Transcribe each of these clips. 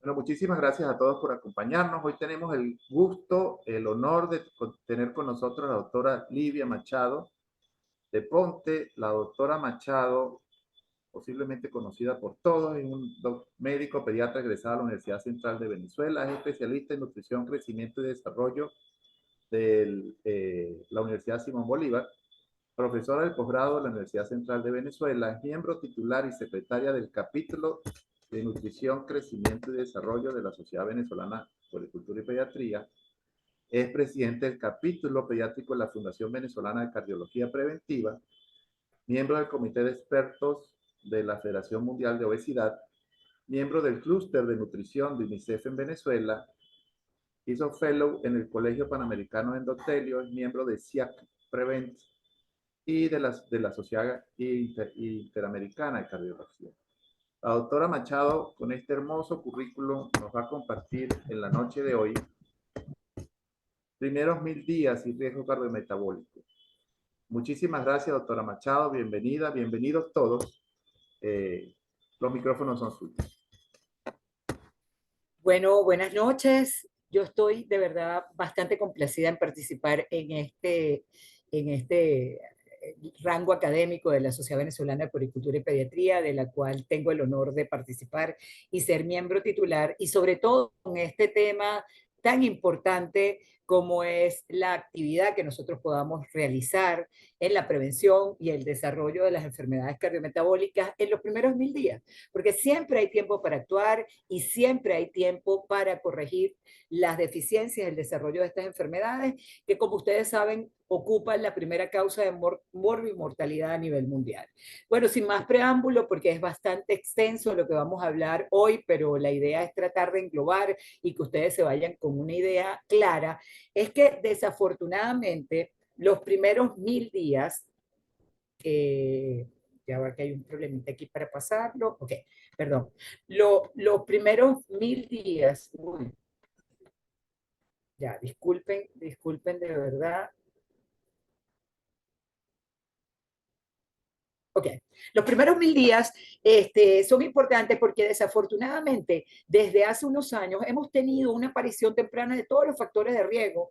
Bueno, muchísimas gracias a todos por acompañarnos. Hoy tenemos el gusto, el honor de tener con nosotros a la doctora Livia Machado de Ponte. La doctora Machado, posiblemente conocida por todos, es un médico pediatra egresado a la Universidad Central de Venezuela, es especialista en nutrición, crecimiento y desarrollo de la Universidad Simón Bolívar, profesora del posgrado de la Universidad Central de Venezuela, es miembro titular y secretaria del capítulo de Nutrición, Crecimiento y Desarrollo de la Sociedad Venezolana de Puericultura y Pediatría, es presidente del capítulo pediátrico de la Fundación Venezolana de Cardiología Preventiva, miembro del Comité de Expertos de la Federación Mundial de Obesidad, miembro del Clúster de Nutrición de UNICEF en Venezuela, hizo fellow en el Colegio Panamericano de Endotelio, es miembro de SIAC Prevent y de la Sociedad Interamericana de Cardiología. La doctora Machado, con este hermoso currículum, nos va a compartir en la noche de hoy primeros 1000 días y riesgo cardiometabólico. Muchísimas gracias, doctora Machado. Bienvenida, bienvenidos todos. Los micrófonos son suyos. Bueno, buenas noches. Yo estoy de verdad bastante complacida en participar en este rango académico de la Sociedad Venezolana de Puericultura y Pediatría, de la cual tengo el honor de participar y ser miembro titular, y sobre todo con este tema tan importante como es la actividad que nosotros podamos realizar en la prevención y el desarrollo de las enfermedades cardiometabólicas en los primeros 1000 días, porque siempre hay tiempo para actuar y siempre hay tiempo para corregir las deficiencias del desarrollo de estas enfermedades, que como ustedes saben, ocupan la primera causa de mortalidad a nivel mundial. Bueno, sin más preámbulo, porque es bastante extenso lo que vamos a hablar hoy, pero la idea es tratar de englobar y que ustedes se vayan con una idea clara, es que desafortunadamente los primeros 1000 días, ya va que hay un problemita aquí para pasarlo, ok, perdón, los primeros 1000 días, uy, ya, disculpen de verdad. Ok, los primeros 1000 días son importantes porque desafortunadamente desde hace unos años hemos tenido una aparición temprana de todos los factores de riesgo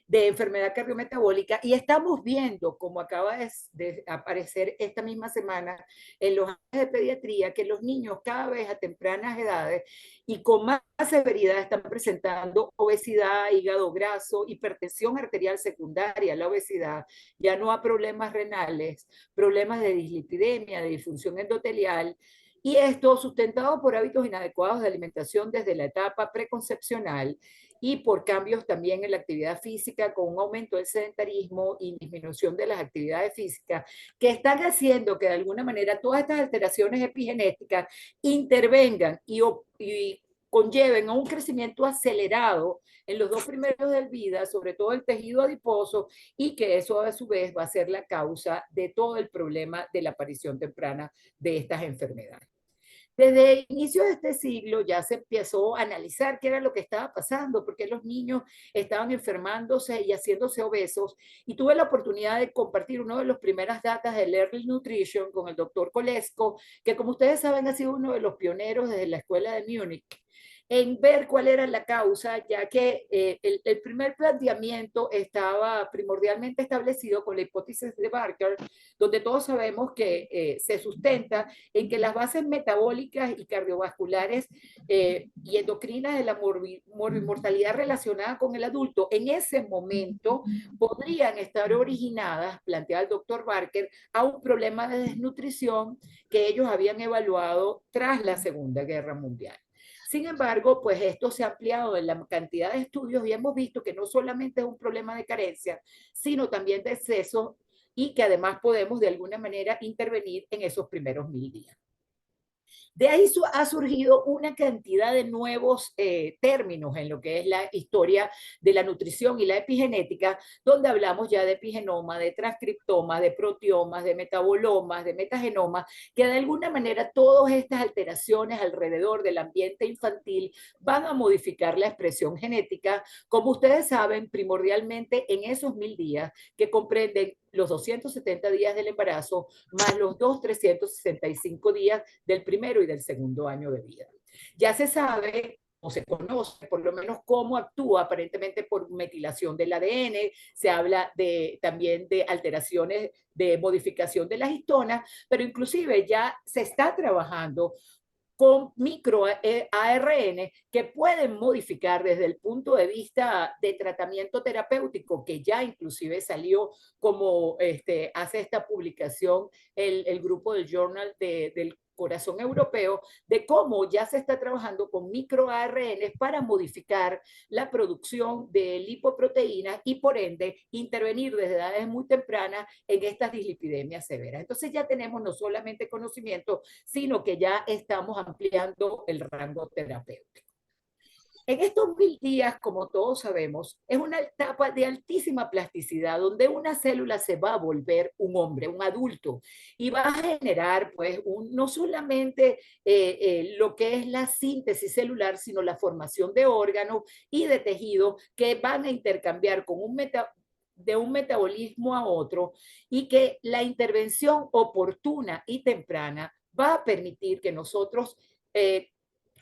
de enfermedad cardiometabólica y estamos viendo, como acaba de aparecer esta misma semana en los años de pediatría, que los niños cada vez a tempranas edades y con más severidad están presentando obesidad, hígado graso, hipertensión arterial secundaria, la obesidad, ya no a problemas renales, problemas de dislipidemia, de disfunción endotelial, y esto sustentado por hábitos inadecuados de alimentación desde la etapa preconcepcional y por cambios también en la actividad física con un aumento del sedentarismo y disminución de las actividades físicas que están haciendo que de alguna manera todas estas alteraciones epigenéticas intervengan y conlleven a un crecimiento acelerado en los 2 primeros de vida, sobre todo el tejido adiposo, y que eso a su vez va a ser la causa de todo el problema de la aparición temprana de estas enfermedades. Desde el inicio de este siglo ya se empezó a analizar qué era lo que estaba pasando, por qué los niños estaban enfermándose y haciéndose obesos, y tuve la oportunidad de compartir uno de los primeras datas del Early Nutrition con el doctor Kolesko, que como ustedes saben ha sido uno de los pioneros desde la escuela de Múnich en ver cuál era la causa, ya que el primer planteamiento estaba primordialmente establecido con la hipótesis de Barker, donde todos sabemos que se sustenta en que las bases metabólicas y cardiovasculares y endocrinas de la morbimortalidad relacionada con el adulto en ese momento podrían estar originadas, plantea el doctor Barker, a un problema de desnutrición que ellos habían evaluado tras la Segunda Guerra Mundial. Sin embargo, pues esto se ha ampliado en la cantidad de estudios y hemos visto que no solamente es un problema de carencia, sino también de exceso y que además podemos de alguna manera intervenir en esos primeros 1000 días. De ahí ha surgido una cantidad de nuevos términos en lo que es la historia de la nutrición y la epigenética, donde hablamos ya de epigenoma, de transcriptomas, de proteomas, de metabolomas, de metagenomas, que de alguna manera todas estas alteraciones alrededor del ambiente infantil van a modificar la expresión genética, como ustedes saben, primordialmente en esos 1000 días que comprenden los 270 días del embarazo más los 365 días del primero y del segundo año de vida. Ya se sabe o se conoce por lo menos cómo actúa, aparentemente por metilación del ADN, se habla también de alteraciones de modificación de las histonas, pero inclusive ya se está trabajando con micro ARN que pueden modificar desde el punto de vista de tratamiento terapéutico, que ya inclusive salió como hace esta publicación el grupo del Journal del Corazón Europeo, de cómo ya se está trabajando con microARN para modificar la producción de lipoproteínas y por ende intervenir desde edades muy tempranas en estas dislipidemias severas. Entonces ya tenemos no solamente conocimiento, sino que ya estamos ampliando el rango terapéutico. En estos 1000 días, como todos sabemos, es una etapa de altísima plasticidad donde una célula se va a volver un hombre, un adulto, y va a generar, pues, no solamente lo que es la síntesis celular, sino la formación de órganos y de tejidos que van a intercambiar con de un metabolismo a otro y que la intervención oportuna y temprana va a permitir que nosotros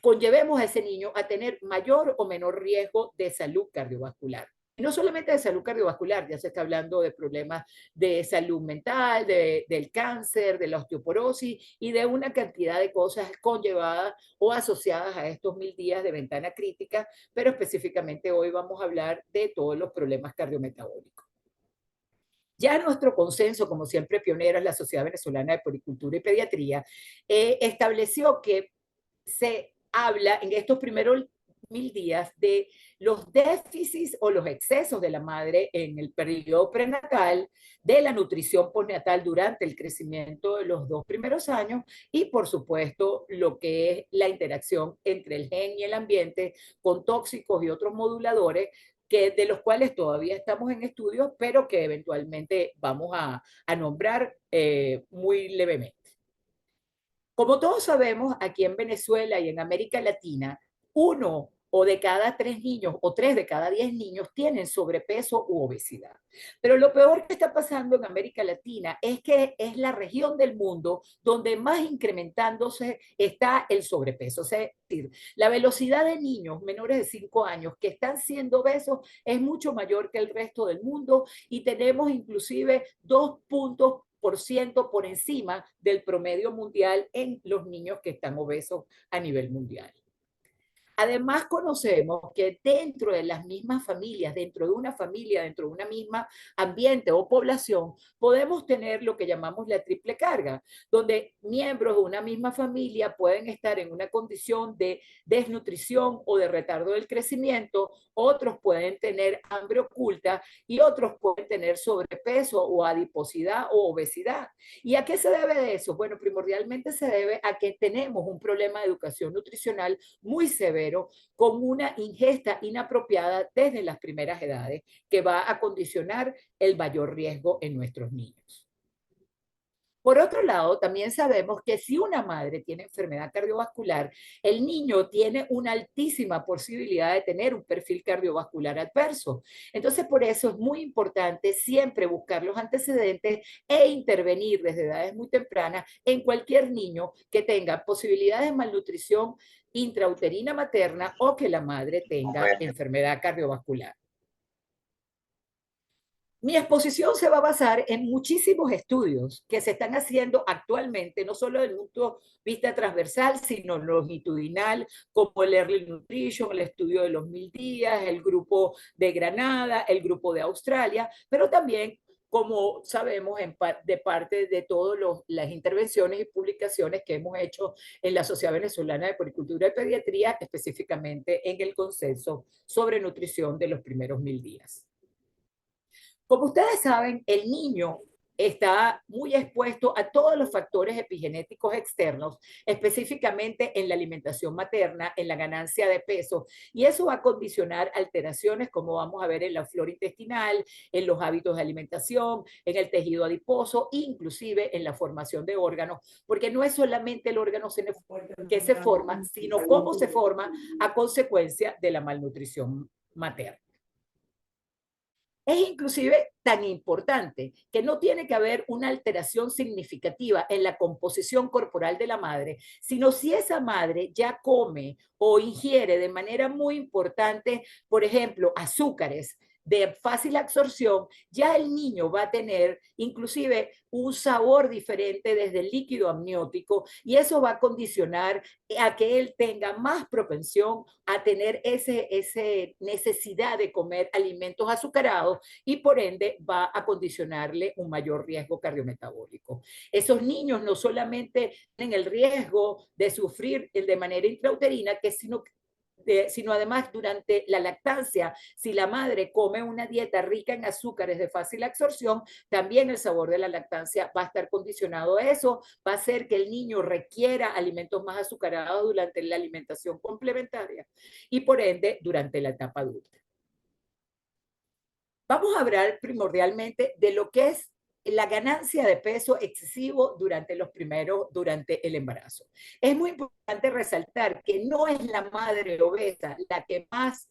conllevemos a ese niño a tener mayor o menor riesgo de salud cardiovascular. Y no solamente de salud cardiovascular, ya se está hablando de problemas de salud mental, del cáncer, de la osteoporosis y de una cantidad de cosas conllevadas o asociadas a estos 1000 días de ventana crítica, pero específicamente hoy vamos a hablar de todos los problemas cardiometabólicos. Ya nuestro consenso, como siempre pionera, es la Sociedad Venezolana de Poricultura y Pediatría, estableció que se habla en estos primeros 1000 días de los déficits o los excesos de la madre en el periodo prenatal, de la nutrición postnatal durante el crecimiento de los 2 primeros años y, por supuesto, lo que es la interacción entre el gen y el ambiente con tóxicos y otros moduladores de los cuales todavía estamos en estudios, pero que eventualmente vamos a nombrar muy levemente. Como todos sabemos, aquí en Venezuela y en América Latina, 1 de cada 3 niños o 3 de cada 10 niños tienen sobrepeso u obesidad. Pero lo peor que está pasando en América Latina es que es la región del mundo donde más incrementándose está el sobrepeso. O sea, es decir, la velocidad de niños menores de 5 años que están siendo obesos es mucho mayor que el resto del mundo y tenemos inclusive 2 puntos por encima del promedio mundial en los niños que están obesos a nivel mundial. Además, conocemos que dentro de las mismas familias, dentro de una familia, dentro de una misma ambiente o población, podemos tener lo que llamamos la triple carga, donde miembros de una misma familia pueden estar en una condición de desnutrición o de retardo del crecimiento, otros pueden tener hambre oculta y otros pueden tener sobrepeso o adiposidad o obesidad. ¿Y a qué se debe eso? Bueno, primordialmente se debe a que tenemos un problema de educación nutricional muy severo con una ingesta inapropiada desde las primeras edades que va a condicionar el mayor riesgo en nuestros niños. Por otro lado, también sabemos que si una madre tiene enfermedad cardiovascular, el niño tiene una altísima posibilidad de tener un perfil cardiovascular adverso. Entonces, por eso es muy importante siempre buscar los antecedentes e intervenir desde edades muy tempranas en cualquier niño que tenga posibilidades de malnutrición intrauterina materna o que la madre tenga enfermedad cardiovascular. Mi exposición se va a basar en muchísimos estudios que se están haciendo actualmente, no solo desde el punto de vista transversal, sino longitudinal, como el Early Nutrition, el estudio de los 1000 días, el grupo de Granada, el grupo de Australia, pero también, como sabemos, de parte de todas las intervenciones y publicaciones que hemos hecho en la Sociedad Venezolana de Poricultura y Pediatría, específicamente en el consenso sobre nutrición de los primeros 1000 días. Como ustedes saben, el niño está muy expuesto a todos los factores epigenéticos externos, específicamente en la alimentación materna, en la ganancia de peso, y eso va a condicionar alteraciones como vamos a ver en la flora intestinal, en los hábitos de alimentación, en el tejido adiposo, inclusive en la formación de órganos, porque no es solamente el órgano que se forma, sino cómo se forma a consecuencia de la malnutrición materna. Es inclusive tan importante que no tiene que haber una alteración significativa en la composición corporal de la madre, sino si esa madre ya come o ingiere de manera muy importante, por ejemplo, azúcares de fácil absorción, ya el niño va a tener inclusive un sabor diferente desde el líquido amniótico y eso va a condicionar a que él tenga más propensión a tener ese necesidad de comer alimentos azucarados y por ende va a condicionarle un mayor riesgo cardiometabólico. Esos niños no solamente tienen el riesgo de sufrir de manera intrauterina, sino además durante la lactancia, si la madre come una dieta rica en azúcares de fácil absorción, también el sabor de la lactancia va a estar condicionado a eso, va a hacer que el niño requiera alimentos más azucarados durante la alimentación complementaria y por ende durante la etapa adulta. Vamos a hablar primordialmente de lo que es la ganancia de peso excesivo durante el embarazo. Es muy importante resaltar que no es la madre obesa la que más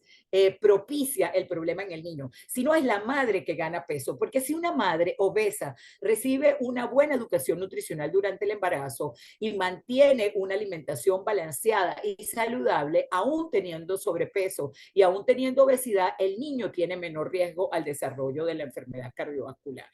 propicia el problema en el niño, sino es la madre que gana peso, porque si una madre obesa recibe una buena educación nutricional durante el embarazo y mantiene una alimentación balanceada y saludable, aún teniendo sobrepeso y aún teniendo obesidad, el niño tiene menor riesgo al desarrollo de la enfermedad cardiovascular.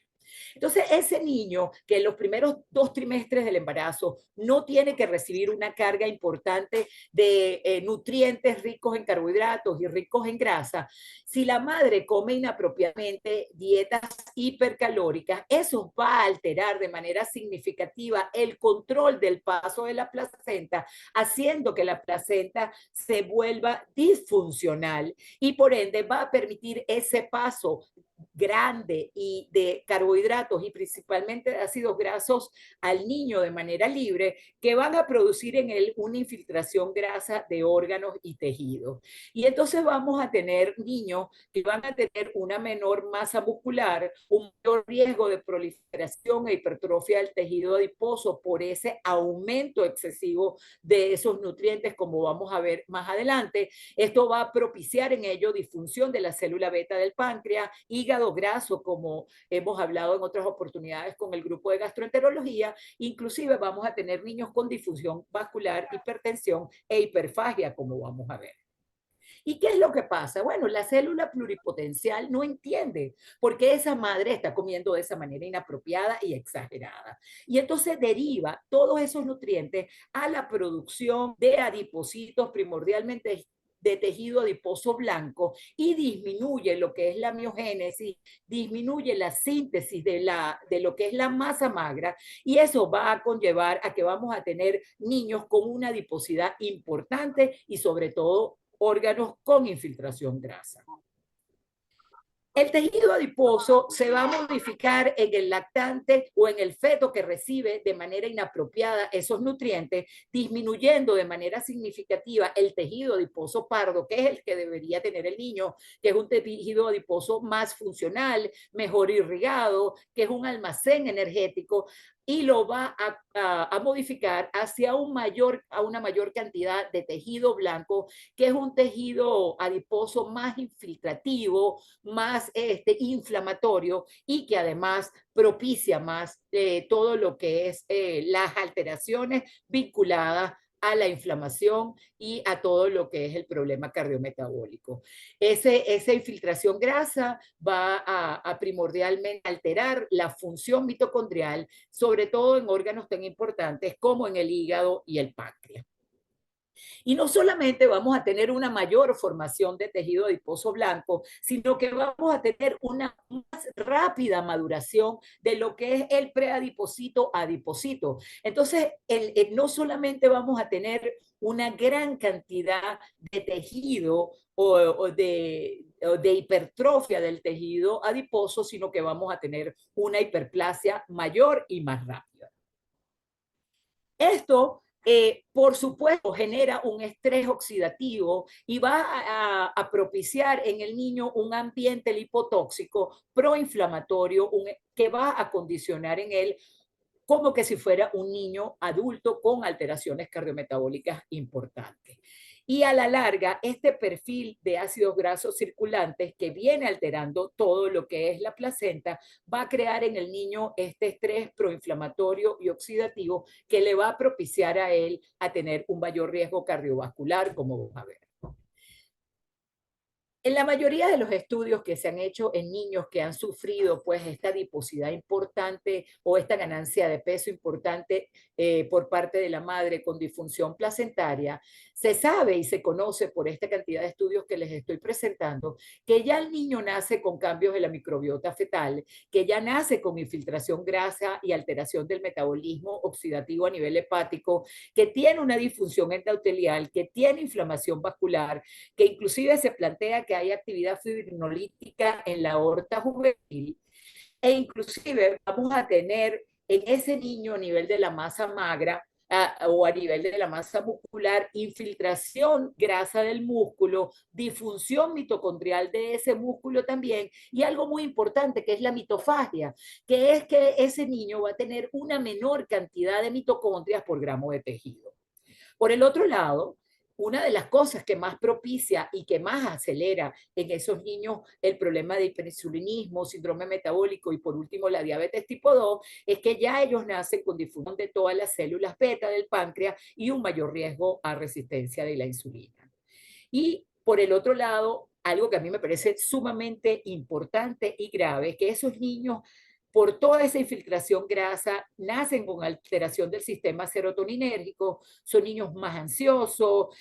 Entonces, ese niño que en los primeros 2 trimestres del embarazo no tiene que recibir una carga importante de nutrientes ricos en carbohidratos y ricos en grasa, si la madre come inapropiadamente dietas hipercalóricas, eso va a alterar de manera significativa el control del paso de la placenta, haciendo que la placenta se vuelva disfuncional y por ende va a permitir ese paso grande y de carbohidratos y principalmente de ácidos grasos al niño de manera libre que van a producir en él una infiltración grasa de órganos y tejidos. Y entonces vamos a tener niños que van a tener una menor masa muscular, un mayor riesgo de proliferación e hipertrofia del tejido adiposo por ese aumento excesivo de esos nutrientes, como vamos a ver más adelante. Esto va a propiciar en ello disfunción de la célula beta del páncreas, hígado graso, como hemos hablado en otras oportunidades con el grupo de gastroenterología. Inclusive vamos a tener niños con difusión vascular, hipertensión e hiperfagia, como vamos a ver. ¿Y qué es lo que pasa? Bueno, la célula pluripotencial no entiende por qué esa madre está comiendo de esa manera inapropiada y exagerada. Y entonces deriva todos esos nutrientes a la producción de adipocitos, primordialmente de tejido adiposo blanco, y disminuye lo que es la miogénesis, disminuye la síntesis de lo que es la masa magra, y eso va a conllevar a que vamos a tener niños con una adiposidad importante y sobre todo órganos con infiltración grasa. El tejido adiposo se va a modificar en el lactante o en el feto que recibe de manera inapropiada esos nutrientes, disminuyendo de manera significativa el tejido adiposo pardo, que es el que debería tener el niño, que es un tejido adiposo más funcional, mejor irrigado, que es un almacén energético, y lo va a modificar hacia una mayor cantidad de tejido blanco, que es un tejido adiposo más infiltrativo, más inflamatorio y que además propicia más todo lo que es las alteraciones vinculadas a la inflamación y a todo lo que es el problema cardiometabólico. Esa infiltración grasa va a primordialmente alterar la función mitocondrial, sobre todo en órganos tan importantes como en el hígado y el páncreas. Y no solamente vamos a tener una mayor formación de tejido adiposo blanco, sino que vamos a tener una más rápida maduración de lo que es el preadiposito adiposito. Entonces, no solamente vamos a tener una gran cantidad de tejido o de hipertrofia del tejido adiposo, sino que vamos a tener una hiperplasia mayor y más rápida. Esto, por supuesto, genera un estrés oxidativo y va a propiciar en el niño un ambiente lipotóxico proinflamatorio que va a condicionar en él como que si fuera un niño adulto con alteraciones cardiometabólicas importantes. Y a la larga, este perfil de ácidos grasos circulantes que viene alterando todo lo que es la placenta, va a crear en el niño este estrés proinflamatorio y oxidativo que le va a propiciar a él a tener un mayor riesgo cardiovascular, como vamos a ver. En la mayoría de los estudios que se han hecho en niños que han sufrido pues esta adiposidad importante o esta ganancia de peso importante por parte de la madre con disfunción placentaria, se sabe y se conoce por esta cantidad de estudios que les estoy presentando que ya el niño nace con cambios de la microbiota fetal, que ya nace con infiltración grasa y alteración del metabolismo oxidativo a nivel hepático, que tiene una disfunción endotelial, que tiene inflamación vascular, que inclusive se plantea que hay actividad fibrinolítica en la aorta juvenil e inclusive vamos a tener en ese niño a nivel de la masa magra o a nivel de la masa muscular, infiltración grasa del músculo, disfunción mitocondrial de ese músculo también, y algo muy importante que es la mitofagia, que es que ese niño va a tener una menor cantidad de mitocondrias por gramo de tejido. Por el otro lado, una de las cosas que más propicia y que más acelera en esos niños el problema de hiperinsulinismo, síndrome metabólico y por último la diabetes tipo 2 es que ya ellos nacen con difusión de todas las células beta del páncreas y un mayor riesgo a resistencia de la insulina. Y por el otro lado, algo que a mí me parece sumamente importante y grave es que esos niños por toda esa infiltración grasa, nacen con alteración del sistema serotoninérgico, son niños más ansiosos,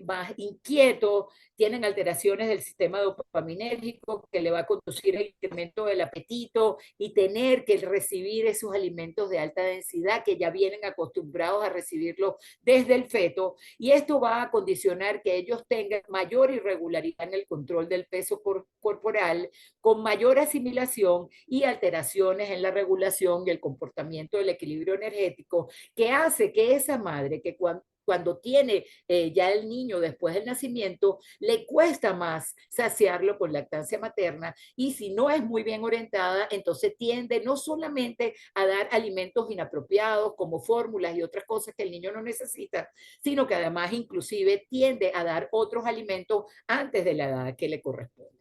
más inquietos, tienen alteraciones del sistema dopaminérgico que le va a conducir al incremento del apetito y tener que recibir esos alimentos de alta densidad que ya vienen acostumbrados a recibirlos desde el feto, y esto va a condicionar que ellos tengan mayor irregularidad en el control del peso corporal, con mayor asimilación y alteraciones en la regulación y el comportamiento del equilibrio energético, que hace que esa madre que cuando tiene ya el niño después del nacimiento, le cuesta más saciarlo con lactancia materna y si no es muy bien orientada, entonces tiende no solamente a dar alimentos inapropiados como fórmulas y otras cosas que el niño no necesita, sino que además inclusive tiende a dar otros alimentos antes de la edad que le corresponde.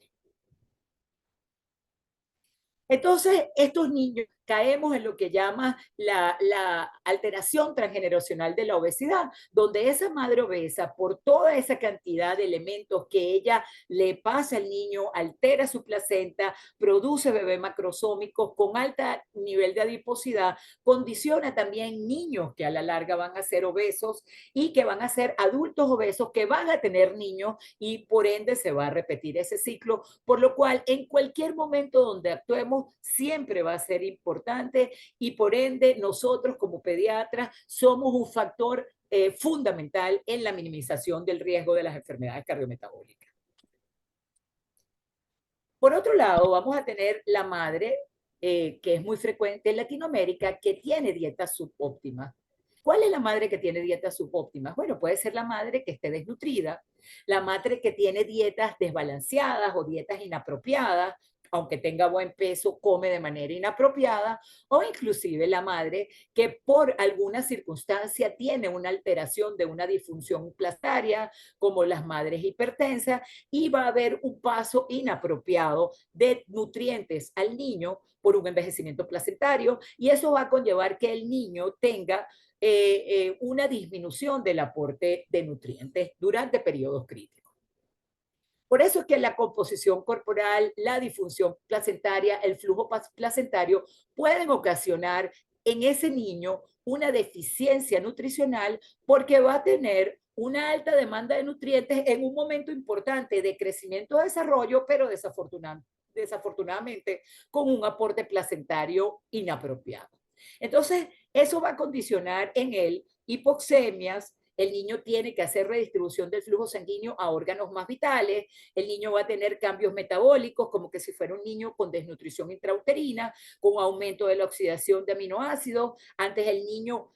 Entonces, estos niños caemos en lo que llama la alteración transgeneracional de la obesidad, donde esa madre obesa, por toda esa cantidad de elementos que ella le pasa al niño, altera su placenta, produce bebés macrosómicos con alto nivel de adiposidad, condiciona también niños que a la larga van a ser obesos y que van a ser adultos obesos que van a tener niños y por ende se va a repetir ese ciclo, por lo cual en cualquier momento donde actuemos siempre va a ser importante y por ende nosotros como pediatras somos un factor fundamental en la minimización del riesgo de las enfermedades cardiometabólicas. Por otro lado, vamos a tener la madre, que es muy frecuente en Latinoamérica, que tiene dietas subóptimas. ¿Cuál es la madre que tiene dietas subóptimas? Bueno, puede ser la madre que esté desnutrida, la madre que tiene dietas desbalanceadas o dietas inapropiadas, aunque tenga buen peso, come de manera inapropiada, o inclusive la madre que por alguna circunstancia tiene una alteración de una disfunción placentaria, como las madres hipertensas, y va a haber un paso inapropiado de nutrientes al niño por un envejecimiento placentario, y eso va a conllevar que el niño tenga una disminución del aporte de nutrientes durante periodos críticos. Por eso es que la composición corporal, la disfunción placentaria, el flujo placentario pueden ocasionar en ese niño una deficiencia nutricional porque va a tener una alta demanda de nutrientes en un momento importante de crecimiento y desarrollo, pero desafortunadamente con un aporte placentario inapropiado. Entonces, eso va a condicionar en él hipoxemias. El niño tiene que hacer redistribución del flujo sanguíneo a órganos más vitales, el niño va a tener cambios metabólicos, como que si fuera un niño con desnutrición intrauterina, con aumento de la oxidación de aminoácidos. Antes el niño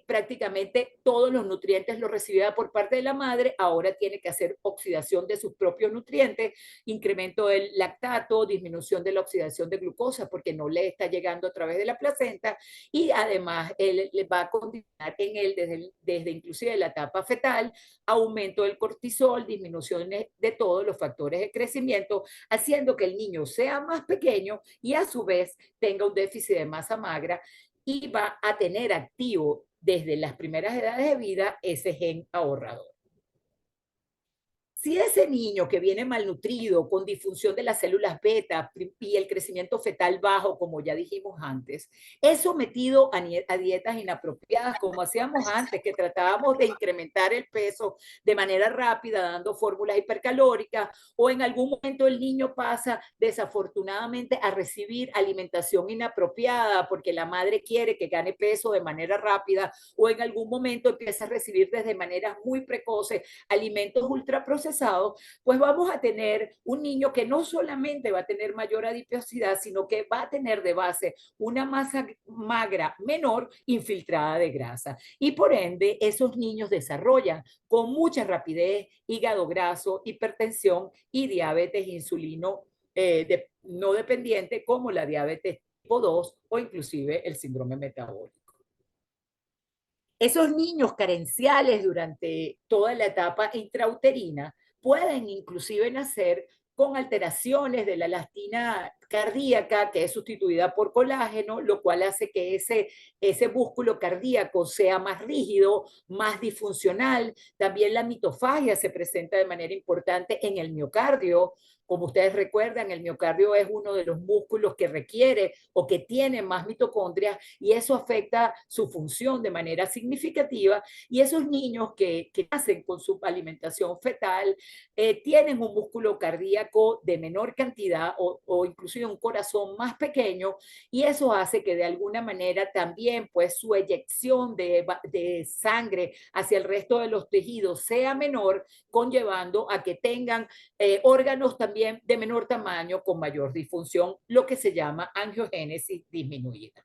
prácticamente todos los nutrientes los recibía por parte de la madre, ahora tiene que hacer oxidación de sus propios nutrientes, incremento del lactato, disminución de la oxidación de glucosa porque no le está llegando a través de la placenta y además él va a condicionar en él desde inclusive la etapa fetal, aumento del cortisol, disminución de todos los factores de crecimiento, haciendo que el niño sea más pequeño y a su vez tenga un déficit de masa magra y va a tener activo desde las primeras edades de vida ese gen ahorrador. Si ese niño que viene malnutrido, con disfunción de las células beta y el crecimiento fetal bajo, como ya dijimos antes, es sometido a dietas inapropiadas, como hacíamos antes, que tratábamos de incrementar el peso de manera rápida, dando fórmulas hipercalóricas, o en algún momento el niño pasa desafortunadamente a recibir alimentación inapropiada porque la madre quiere que gane peso de manera rápida, o en algún momento empieza a recibir desde maneras muy precoces alimentos ultraprocesados, pues vamos a tener un niño que no solamente va a tener mayor adiposidad, sino que va a tener de base una masa magra menor infiltrada de grasa. Y por ende, esos niños desarrollan con mucha rapidez hígado graso, hipertensión y diabetes insulino no dependiente, como la diabetes tipo 2 o inclusive el síndrome metabólico. Esos niños carenciales durante toda la etapa intrauterina pueden inclusive nacer con alteraciones de la elastina cardíaca, que es sustituida por colágeno, lo cual hace que ese músculo cardíaco sea más rígido, más disfuncional. También la mitofagia se presenta de manera importante en el miocardio. Como ustedes recuerdan, el miocardio es uno de los músculos que requiere o que tiene más mitocondrias y eso afecta su función de manera significativa. Y esos niños que nacen con su alimentación fetal tienen un músculo cardíaco de menor cantidad o inclusive un corazón más pequeño y eso hace que de alguna manera también pues su eyección de sangre hacia el resto de los tejidos sea menor, conllevando a que tengan órganos también de menor tamaño con mayor disfunción, lo que se llama angiogénesis disminuida.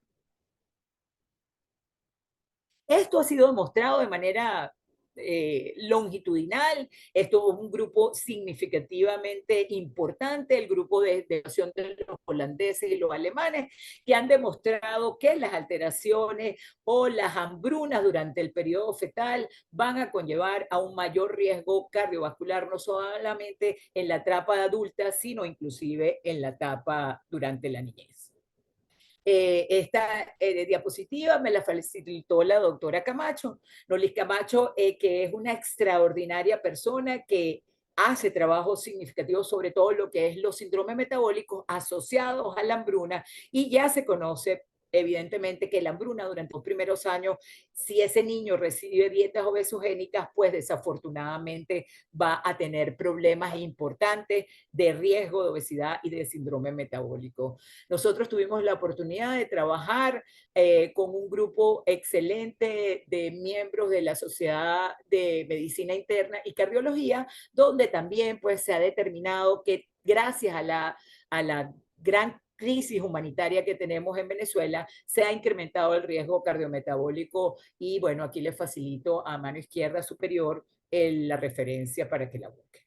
Esto ha sido demostrado de manera longitudinal. Esto es un grupo significativamente importante, el grupo de evaluación de los holandeses y los alemanes, que han demostrado que las alteraciones o las hambrunas durante el periodo fetal van a conllevar a un mayor riesgo cardiovascular, no solamente en la etapa adulta, sino inclusive en la etapa durante la niñez. Esta diapositiva me la facilitó la doctora Camacho, Nolis Camacho, que es una extraordinaria persona que hace trabajos significativos sobre todo lo que es los síndromes metabólicos asociados a la hambruna y ya se conoce evidentemente que la hambruna durante los primeros años, si ese niño recibe dietas obesogénicas, pues desafortunadamente va a tener problemas importantes de riesgo de obesidad y de síndrome metabólico. Nosotros tuvimos la oportunidad de trabajar con un grupo excelente de miembros de la Sociedad de Medicina Interna y Cardiología, donde también pues, se ha determinado que gracias a la gran crisis humanitaria que tenemos en Venezuela, se ha incrementado el riesgo cardiometabólico y bueno, aquí les facilito a mano izquierda superior la referencia para que la busquen.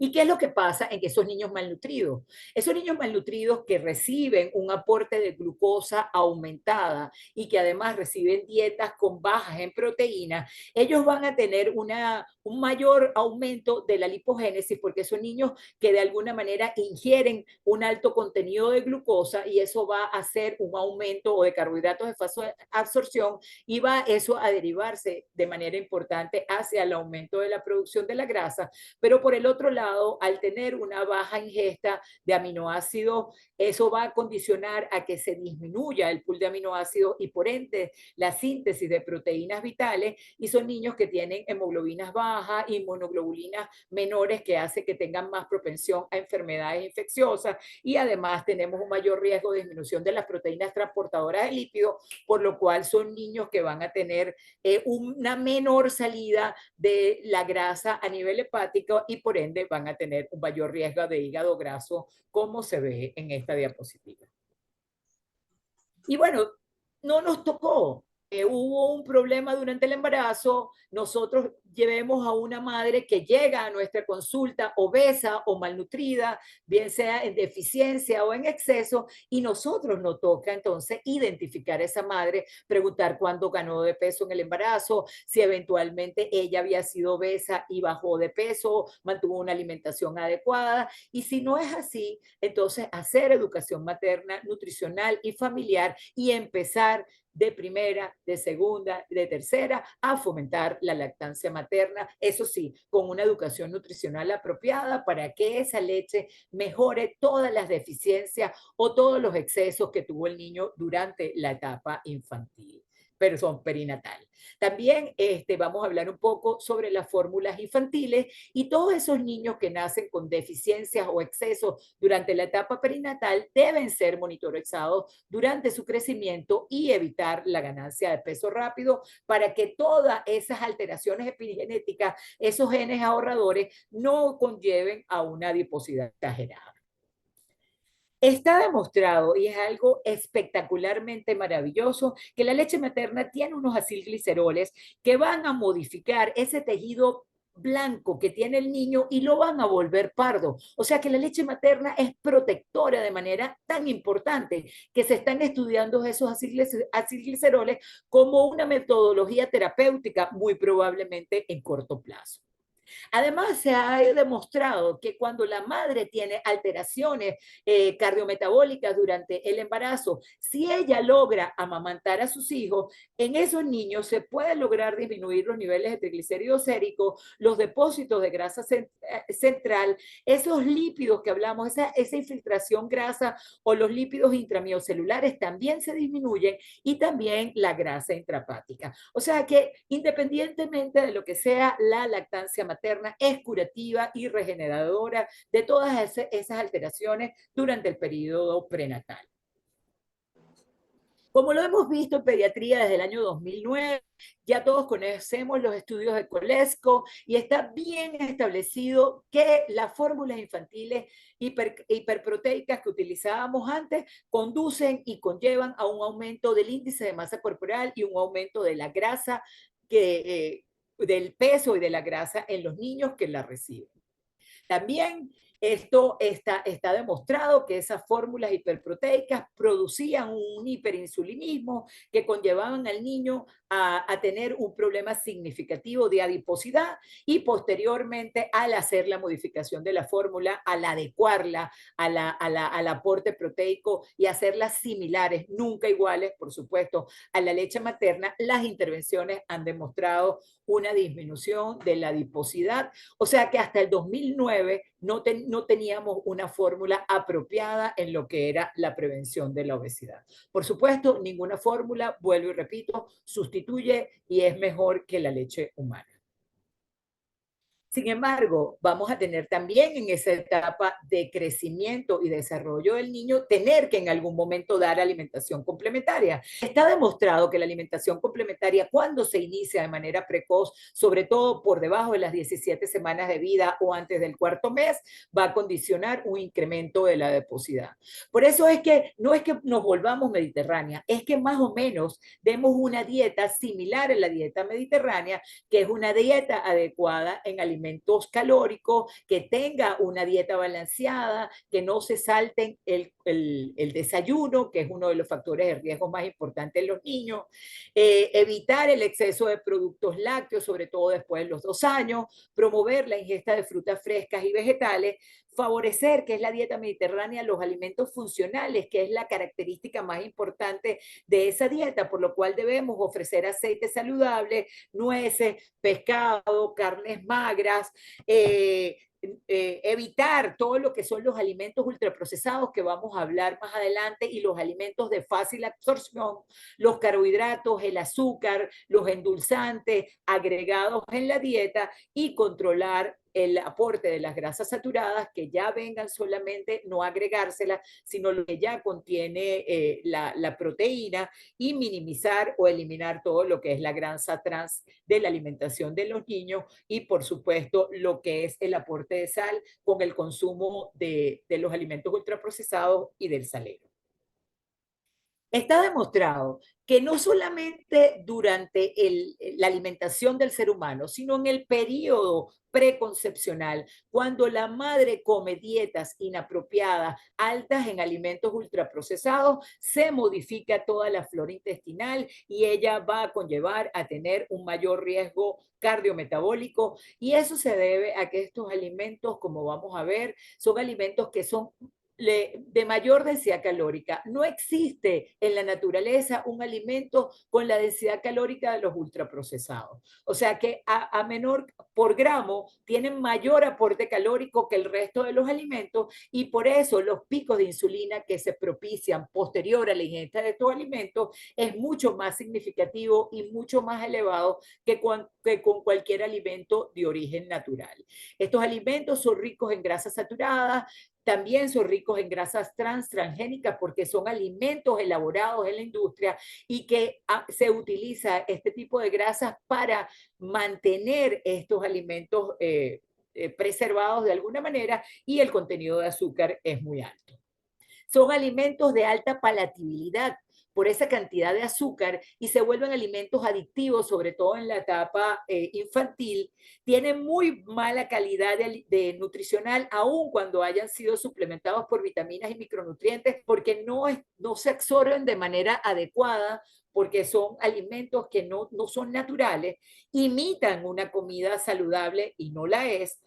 ¿Y qué es lo que pasa en esos niños malnutridos? Esos niños malnutridos que reciben un aporte de glucosa aumentada y que además reciben dietas con bajas en proteínas, ellos van a tener un mayor aumento de la lipogénesis porque son niños que de alguna manera ingieren un alto contenido de glucosa y eso va a hacer un aumento o de carbohidratos de fase absorción y va eso a derivarse de manera importante hacia el aumento de la producción de la grasa, pero por el otro lado, al tener una baja ingesta de aminoácidos, eso va a condicionar a que se disminuya el pool de aminoácidos y por ende la síntesis de proteínas vitales y son niños que tienen hemoglobinas bajas, inmunoglobulinas menores que hace que tengan más propensión a enfermedades infecciosas y además tenemos un mayor riesgo de disminución de las proteínas transportadoras de lípidos, por lo cual son niños que van a tener una menor salida de la grasa a nivel hepático y por ende van a tener un mayor riesgo de hígado graso, como se ve en esta diapositiva. Y bueno, no nos tocó hubo un problema durante el embarazo, nosotros llevemos a una madre que llega a nuestra consulta obesa o malnutrida, bien sea en deficiencia o en exceso, y nosotros nos toca entonces identificar a esa madre, preguntar cuándo ganó de peso en el embarazo, si eventualmente ella había sido obesa y bajó de peso, mantuvo una alimentación adecuada, y si no es así, entonces hacer educación materna, nutricional y familiar y empezar de primera, de segunda, de tercera, a fomentar la lactancia materna, eso sí, con una educación nutricional apropiada para que esa leche mejore todas las deficiencias o todos los excesos que tuvo el niño durante la etapa infantil, pero son perinatal. También vamos a hablar un poco sobre las fórmulas infantiles y todos esos niños que nacen con deficiencias o excesos durante la etapa perinatal deben ser monitorizados durante su crecimiento y evitar la ganancia de peso rápido para que todas esas alteraciones epigenéticas, esos genes ahorradores, no conlleven a una adiposidad exagerada. Está demostrado, y es algo espectacularmente maravilloso, que la leche materna tiene unos acilgliceroles que van a modificar ese tejido blanco que tiene el niño y lo van a volver pardo. O sea que la leche materna es protectora de manera tan importante que se están estudiando esos acilgliceroles como una metodología terapéutica muy probablemente en corto plazo. Además, se ha demostrado que cuando la madre tiene alteraciones cardiometabólicas durante el embarazo, si ella logra amamantar a sus hijos, en esos niños se puede lograr disminuir los niveles de triglicéridos séricos, los depósitos de grasa central, esos lípidos que hablamos, esa infiltración grasa o los lípidos intramiocelulares también se disminuyen y también la grasa intrahepática. O sea que independientemente de lo que sea la lactancia materna, es curativa y regeneradora de todas esas alteraciones durante el periodo prenatal. Como lo hemos visto en pediatría desde el año 2009, ya todos conocemos los estudios de Colesco y está bien establecido que las fórmulas infantiles hiperproteicas que utilizábamos antes conducen y conllevan a un aumento del índice de masa corporal y un aumento de la grasa, del peso y de la grasa en los niños que la reciben. También esto está demostrado que esas fórmulas hiperproteicas producían un hiperinsulinismo que conllevaban al niño a tener un problema significativo de adiposidad y posteriormente al hacer la modificación de la fórmula, al adecuarla al aporte proteico y hacerlas similares, nunca iguales, por supuesto, a la leche materna, las intervenciones han demostrado una disminución de la adiposidad. O sea que hasta el 2009 no teníamos una fórmula apropiada en lo que era la prevención de la obesidad. Por supuesto, ninguna fórmula, vuelvo y repito, sustituye y es mejor que la leche humana. Sin embargo, vamos a tener también en esa etapa de crecimiento y desarrollo del niño, tener que en algún momento dar alimentación complementaria. Está demostrado que la alimentación complementaria, cuando se inicia de manera precoz, sobre todo por debajo de las 17 semanas de vida o antes del cuarto mes, va a condicionar un incremento de la adiposidad. Por eso es que no es que nos volvamos mediterránea, es que más o menos demos una dieta similar a la dieta mediterránea, que es una dieta adecuada en alimentos calóricos, que tenga una dieta balanceada, que no se salten el desayuno, que es uno de los factores de riesgo más importantes en los niños, evitar el exceso de productos lácteos, sobre todo después de los 2 años, promover la ingesta de frutas frescas y vegetales, favorecer, que es la dieta mediterránea, los alimentos funcionales, que es la característica más importante de esa dieta, por lo cual debemos ofrecer aceites saludables, nueces, pescado, carnes magras, evitar todo lo que son los alimentos ultraprocesados que vamos a hablar más adelante y los alimentos de fácil absorción, los carbohidratos, el azúcar, los endulzantes agregados en la dieta y controlar el aporte de las grasas saturadas que ya vengan solamente, no agregárselas, sino lo que ya contiene la proteína y minimizar o eliminar todo lo que es la grasa trans de la alimentación de los niños y por supuesto lo que es el aporte de sal con el consumo de los alimentos ultraprocesados y del salero. Está demostrado que no solamente durante la alimentación del ser humano, sino en el periodo preconcepcional, cuando la madre come dietas inapropiadas, altas en alimentos ultraprocesados, se modifica toda la flora intestinal y ella va a conllevar a tener un mayor riesgo cardiometabólico, y eso se debe a que estos alimentos, como vamos a ver, son alimentos que son de mayor densidad calórica. No existe en la naturaleza un alimento con la densidad calórica de los ultraprocesados. O sea que a menor por gramo tienen mayor aporte calórico que el resto de los alimentos, y por eso los picos de insulina que se propician posterior a la ingesta de estos alimentos es mucho más significativo y mucho más elevado que con cualquier alimento de origen natural. Estos alimentos son ricos en grasas saturadas, también son ricos en grasas transgénicas porque son alimentos elaborados en la industria y que se utiliza este tipo de grasas para mantener estos alimentos preservados de alguna manera, y el contenido de azúcar es muy alto. Son alimentos de alta palatabilidad por esa cantidad de azúcar y se vuelven alimentos adictivos, sobre todo en la etapa infantil. Tienen muy mala calidad de nutricional, aun cuando hayan sido suplementados por vitaminas y micronutrientes, porque no se absorben de manera adecuada, porque son alimentos que no son naturales, imitan una comida saludable y no la es.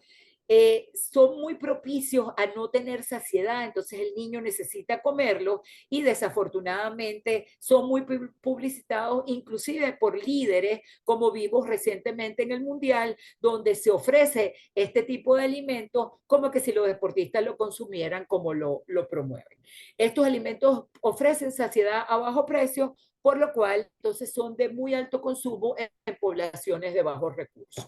Son muy propicios a no tener saciedad, entonces el niño necesita comerlo, y desafortunadamente son muy publicitados inclusive por líderes, como vimos recientemente en el Mundial, donde se ofrece este tipo de alimentos como que si los deportistas lo consumieran como lo promueven. Estos alimentos ofrecen saciedad a bajo precio, por lo cual entonces son de muy alto consumo en poblaciones de bajos recursos.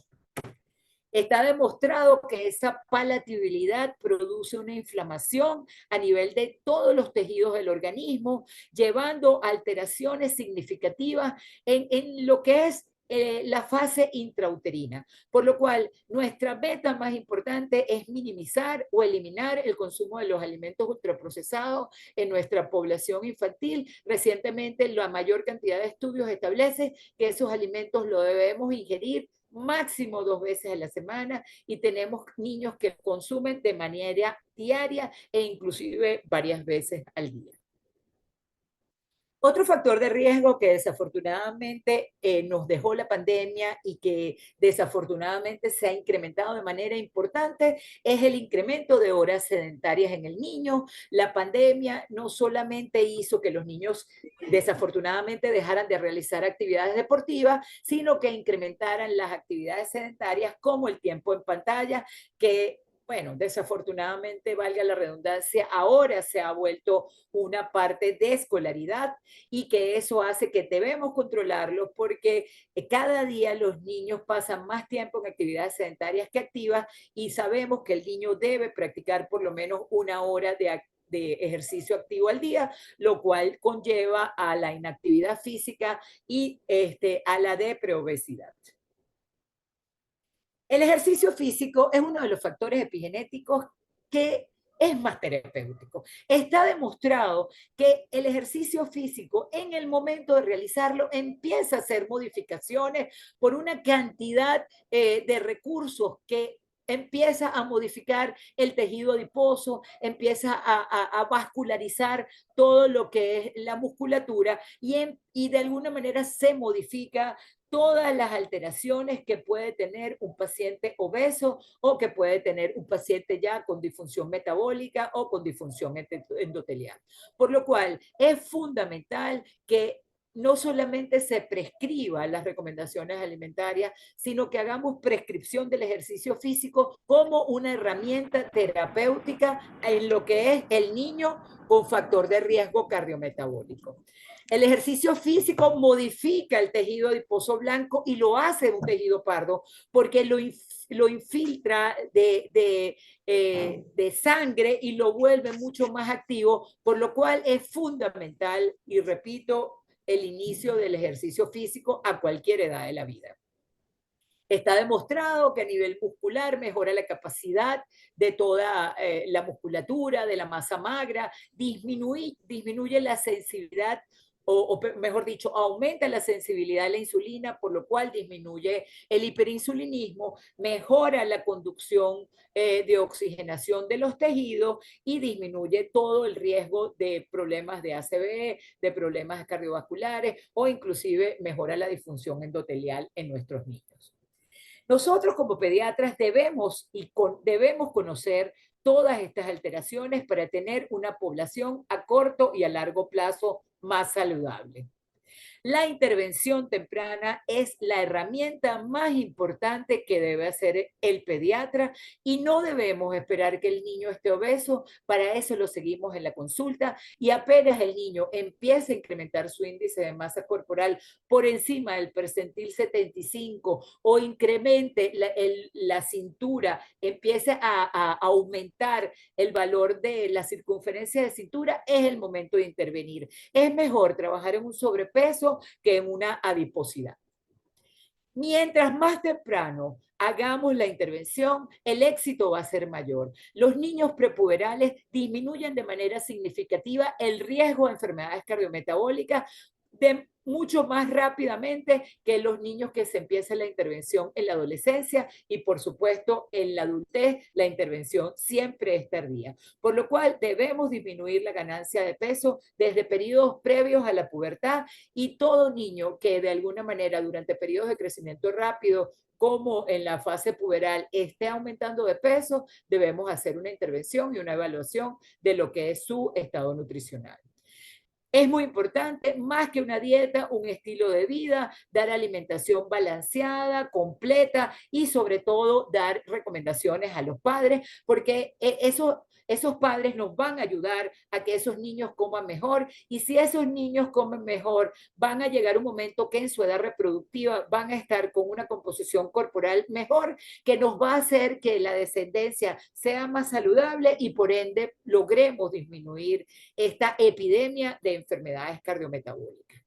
Está demostrado que esa palatabilidad produce una inflamación a nivel de todos los tejidos del organismo, llevando a alteraciones significativas en lo que es la fase intrauterina, por lo cual nuestra meta más importante es minimizar o eliminar el consumo de los alimentos ultraprocesados en nuestra población infantil. Recientemente, la mayor cantidad de estudios establece que esos alimentos lo debemos ingerir máximo 2 veces a la semana, y tenemos niños que consumen de manera diaria e inclusive varias veces al día. Otro factor de riesgo que desafortunadamente nos dejó la pandemia y que desafortunadamente se ha incrementado de manera importante es el incremento de horas sedentarias en el niño. La pandemia no solamente hizo que los niños desafortunadamente dejaran de realizar actividades deportivas, sino que incrementaran las actividades sedentarias como el tiempo en pantalla, que bueno, desafortunadamente, valga la redundancia, ahora se ha vuelto una parte de escolaridad, y que eso hace que debemos controlarlo porque cada día los niños pasan más tiempo en actividades sedentarias que activas, y sabemos que el niño debe practicar por lo menos 1 hora de ejercicio activo al día, lo cual conlleva a la inactividad física y a la de preobesidad. El ejercicio físico es uno de los factores epigenéticos que es más terapéutico. Está demostrado que el ejercicio físico, en el momento de realizarlo, empieza a hacer modificaciones por una cantidad de recursos que empieza a modificar el tejido adiposo, empieza a vascularizar todo lo que es la musculatura, y de alguna manera se modifica todas las alteraciones que puede tener un paciente obeso o que puede tener un paciente ya con disfunción metabólica o con disfunción endotelial. Por lo cual es fundamental que no solamente se prescriba las recomendaciones alimentarias, sino que hagamos prescripción del ejercicio físico como una herramienta terapéutica en lo que es el niño con factor de riesgo cardiometabólico. El ejercicio físico modifica el tejido adiposo blanco y lo hace un tejido pardo, porque lo infiltra de sangre y lo vuelve mucho más activo, por lo cual es fundamental, y repito, el inicio del ejercicio físico a cualquier edad de la vida. Está demostrado que a nivel muscular mejora la capacidad de toda la musculatura, de la masa magra, disminuye la sensibilidad mejor dicho, aumenta la sensibilidad a la insulina, por lo cual disminuye el hiperinsulinismo, mejora la conducción de oxigenación de los tejidos y disminuye todo el riesgo de problemas de ACV, de problemas cardiovasculares o inclusive mejora la disfunción endotelial en nuestros niños. Nosotros como pediatras debemos conocer todas estas alteraciones para tener una población a corto y a largo plazo más saludable. La intervención temprana es la herramienta más importante que debe hacer el pediatra y no debemos esperar que el niño esté obeso, para eso lo seguimos en la consulta y apenas el niño empiece a incrementar su índice de masa corporal por encima del percentil 75 o incremente la cintura, empiece a aumentar el valor de la circunferencia de cintura, es el momento de intervenir. Es mejor trabajar en un sobrepeso que en una adiposidad. Mientras más temprano hagamos la intervención, el éxito va a ser mayor. Los niños prepuberales disminuyen de manera significativa el riesgo de enfermedades cardiometabólicas de mucho más rápidamente que los niños que se empieza la intervención en la adolescencia y por supuesto en la adultez la intervención siempre es tardía, por lo cual debemos disminuir la ganancia de peso desde periodos previos a la pubertad y todo niño que de alguna manera durante periodos de crecimiento rápido como en la fase puberal esté aumentando de peso, debemos hacer una intervención y una evaluación de lo que es su estado nutricional. Es muy importante, más que una dieta, un estilo de vida, dar alimentación balanceada, completa y sobre todo dar recomendaciones a los padres, porque esos padres nos van a ayudar a que esos niños coman mejor y si esos niños comen mejor, van a llegar un momento que en su edad reproductiva van a estar con una composición corporal mejor que nos va a hacer que la descendencia sea más saludable y por ende logremos disminuir esta epidemia de enfermedades cardiometabólicas.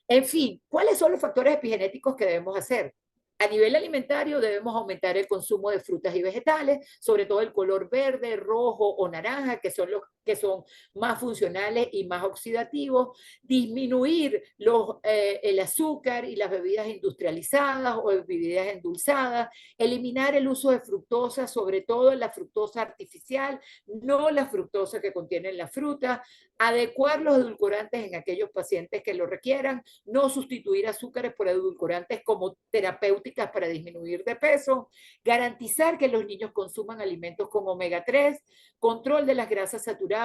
En fin, ¿cuáles son los factores epigenéticos que debemos hacer? A nivel alimentario debemos aumentar el consumo de frutas y vegetales, sobre todo el color verde, rojo o naranja, que son los que son más funcionales y más oxidativos, disminuir el azúcar y las bebidas industrializadas o bebidas endulzadas, eliminar el uso de fructosa, sobre todo la fructosa artificial, no la fructosa que contienen la fruta, adecuar los edulcorantes en aquellos pacientes que lo requieran, no sustituir azúcares por edulcorantes como terapéuticas para disminuir de peso, garantizar que los niños consuman alimentos con omega 3, control de las grasas saturadas,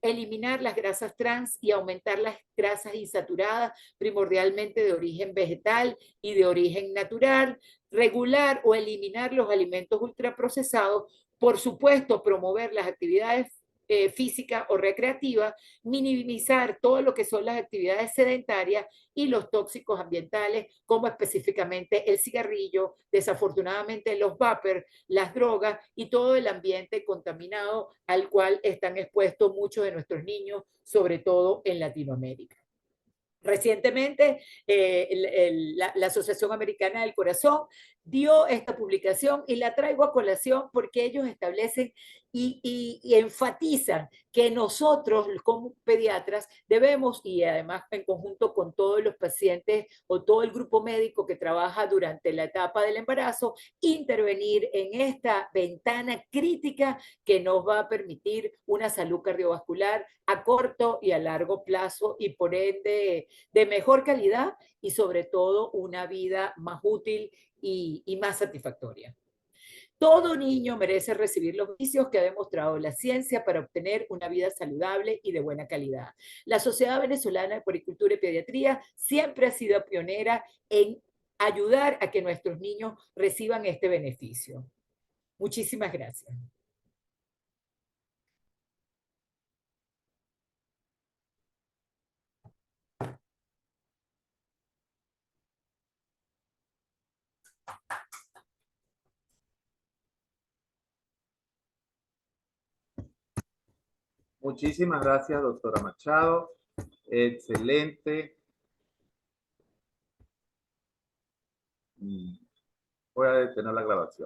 eliminar las grasas trans y aumentar las grasas insaturadas, primordialmente de origen vegetal y de origen natural, regular o eliminar los alimentos ultraprocesados, por supuesto, promover las actividades física o recreativa, minimizar todo lo que son las actividades sedentarias y los tóxicos ambientales, como específicamente el cigarrillo, desafortunadamente los vapers, las drogas y todo el ambiente contaminado al cual están expuestos muchos de nuestros niños, sobre todo en Latinoamérica. Recientemente, la Asociación Americana del Corazón dio esta publicación y la traigo a colación porque ellos establecen y enfatizan que nosotros como pediatras debemos, y además en conjunto con todos los pacientes o todo el grupo médico que trabaja durante la etapa del embarazo, intervenir en esta ventana crítica que nos va a permitir una salud cardiovascular a corto y a largo plazo y por ende de mejor calidad y sobre todo una vida más útil y más satisfactoria. Todo niño merece recibir los beneficios que ha demostrado la ciencia para obtener una vida saludable y de buena calidad. La Sociedad Venezolana de Puericultura y Pediatría siempre ha sido pionera en ayudar a que nuestros niños reciban este beneficio. Muchísimas gracias. Muchísimas gracias, doctora Machado. Excelente. Voy a detener la grabación.